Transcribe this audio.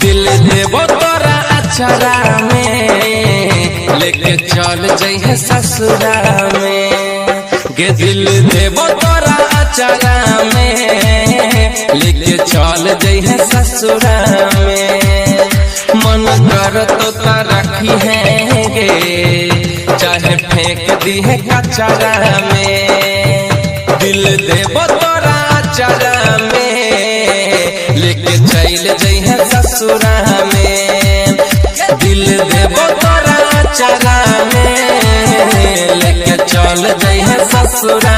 दिल देबो तोरा अचारा में लेके चल जइहे ससुरा में। गे दिल देबो तोरा अचारा में लेके चल जइहे ससुरा में। मन कर तो रखी है गे चाहे फेंक दी है कचरा में। दिल देबो तोरा अचारा में लेके चल जइहे ससुरा में। दिल देबो तोरा अचारा में लेके चल जइहे ससुरा